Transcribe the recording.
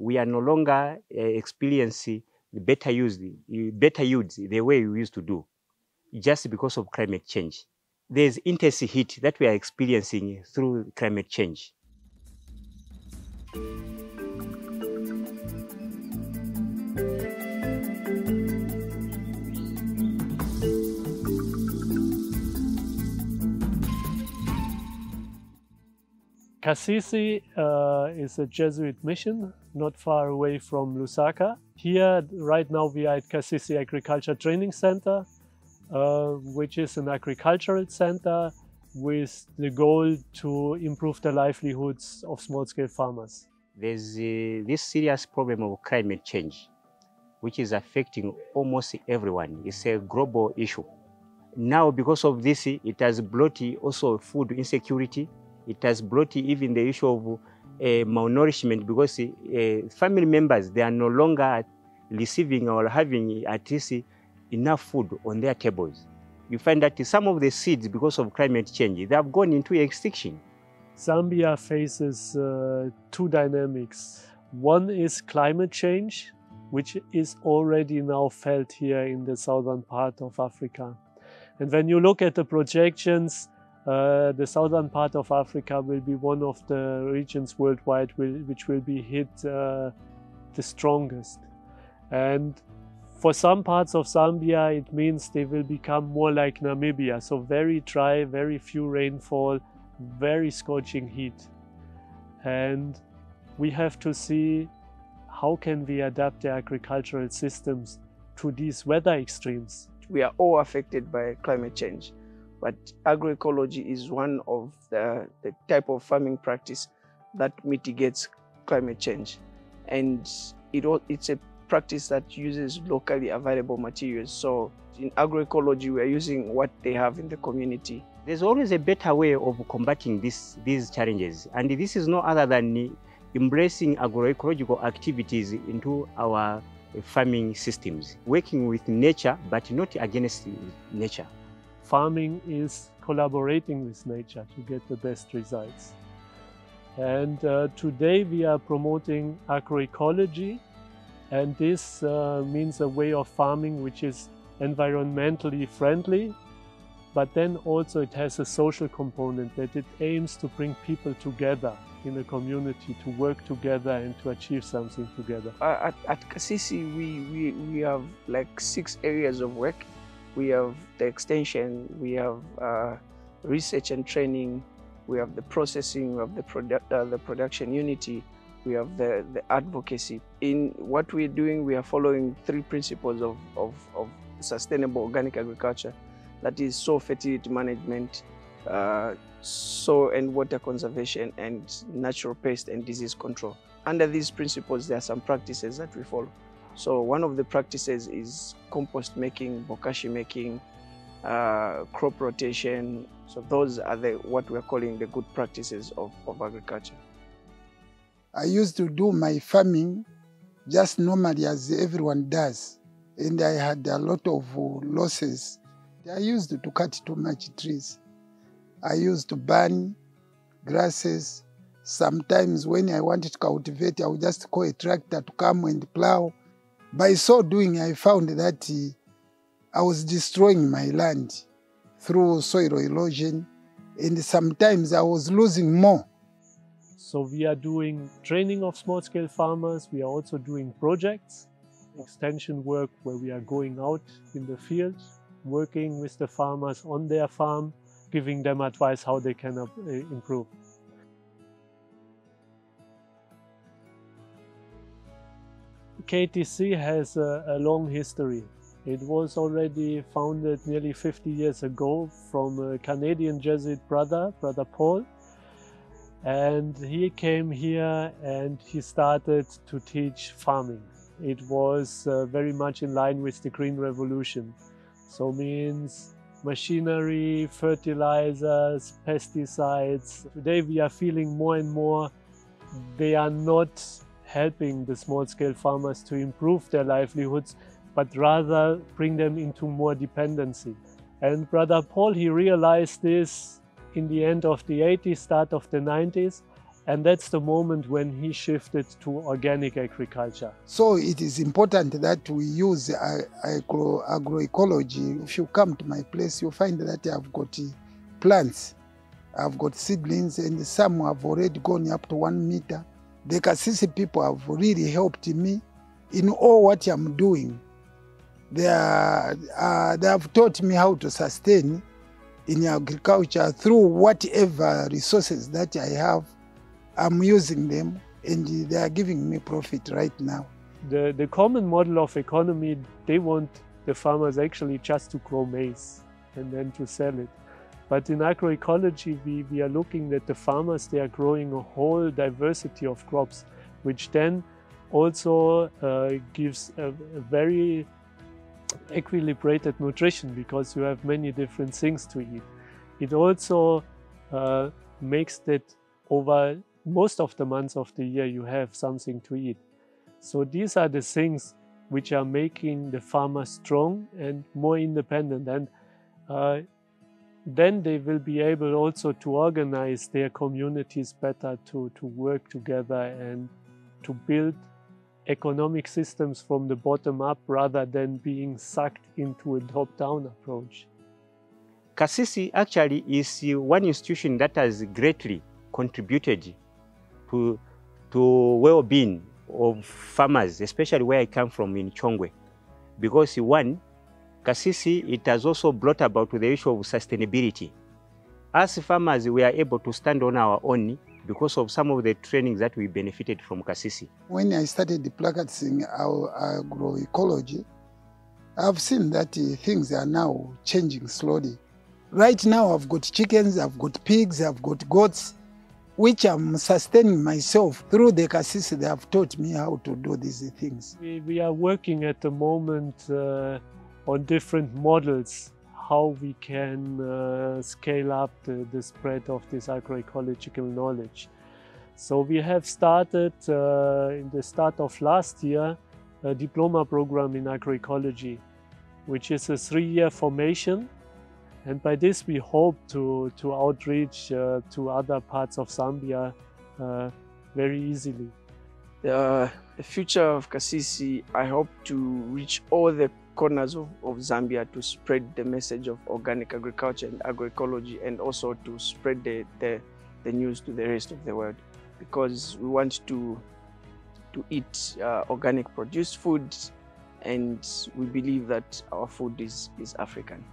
we are no longer experiencing better yields the way we used to do, just because of climate change. There's intense heat that we are experiencing through climate change. Kasisi is a Jesuit mission not far away from Lusaka. Here, right now, we are at Kasisi Agricultural Training Centre, which is an agricultural center with the goal to improve the livelihoods of small-scale farmers. There's this serious problem of climate change, which is affecting almost everyone. It's a global issue. Now, because of this, it has brought also food insecurity. It has brought even the issue of malnourishment, because family members, they are no longer receiving or having at least enough food on their tables. You find that some of the seeds, because of climate change, they have gone into extinction. Zambia faces two dynamics. One is climate change, which is already now felt here in the southern part of Africa. And when you look at the projections, the southern part of Africa will be one of the regions worldwide which will be hit the strongest. And for some parts of Zambia, it means they will become more like Namibia, so very dry, very few rainfall, very scorching heat. And we have to see how can we adapt the agricultural systems to these weather extremes. We are all affected by climate change, but agroecology is one of the type of farming practice that mitigates climate change. And it's a practice that uses locally available materials. So in agroecology, we are using what they have in the community. There's always a better way of combating these challenges. And this is no other than embracing agroecological activities into our farming systems, working with nature, but not against nature. Farming is collaborating with nature to get the best results. And today we are promoting agroecology, and this means a way of farming which is environmentally friendly, but then also it has a social component that it aims to bring people together in a community to work together and to achieve something together. At Kasisi, we have like 6 areas of work. We have the extension, we have research and training, we have the processing, we have the production unity, we have the advocacy. In what we're doing, we are following 3 principles of sustainable organic agriculture. That is soil fertility management, soil and water conservation, and natural pest and disease control. Under these principles, there are some practices that we follow. So one of the practices is compost making, bokashi making, crop rotation. So those are what we're calling the good practices of agriculture. I used to do my farming just normally as everyone does. And I had a lot of losses. I used to cut too much trees. I used to burn grasses. Sometimes when I wanted to cultivate, I would just call a tractor to come and plow. By so doing, I found that I was destroying my land through soil erosion, and sometimes I was losing more. So we are doing training of small-scale farmers. We are also doing projects, extension work where we are going out in the field, working with the farmers on their farm, giving them advice how they can improve. KATC has a long history. It was already founded nearly 50 years ago from a Canadian Jesuit brother, Brother Paul. And he came here and he started to teach farming. It was very much in line with the Green Revolution. So means machinery, fertilizers, pesticides. Today we are feeling more and more they are not helping the small-scale farmers to improve their livelihoods, but rather bring them into more dependency. And Brother Paul, he realized this in the end of the 80s, start of the 90s, And that's the moment when he shifted to organic agriculture. So it is important that we use agroecology. If you come to my place, you'll find that I've got plants, I've got seedlings, and some have already gone up to 1 meter. The Kasisi people have really helped me in all what I'm doing. They have taught me how to sustain in agriculture through whatever resources that I have. I'm using them, and they are giving me profit right now. The common model of economy, they want the farmers actually just to grow maize and then to sell it. But in agroecology, we are looking at the farmers, they are growing a whole diversity of crops, which then also gives a very equilibrated nutrition, because you have many different things to eat. It also makes that over most of the months of the year you have something to eat. So these are the things which are making the farmer strong and more independent, and then they will be able also to organize their communities better, to work together and to build economic systems from the bottom up rather than being sucked into a top-down approach. Kasisi actually is one institution that has greatly contributed to well-being of farmers, especially where I come from in Chongwe. Because one, Kasisi, it has also brought about the issue of sustainability. As farmers, we are able to stand on our own because of some of the trainings that we benefited from Kasisi. When I started practicing our agroecology, I've seen that things are now changing slowly. Right now, I've got chickens, I've got pigs, I've got goats, which I'm sustaining myself through the Kasisi. They have taught me how to do these things. We are working at the moment on different models, how we can scale up the spread of this agroecological knowledge. So we have started in the start of last year a diploma program in agroecology, which is a 3-year formation. And by this we hope to outreach to other parts of Zambia very easily. The future of Kasisi, I hope to reach all the corners of Zambia to spread the message of organic agriculture and agroecology, and also to spread the news to the rest of the world, because we want to eat organic produced food, and we believe that our food is African.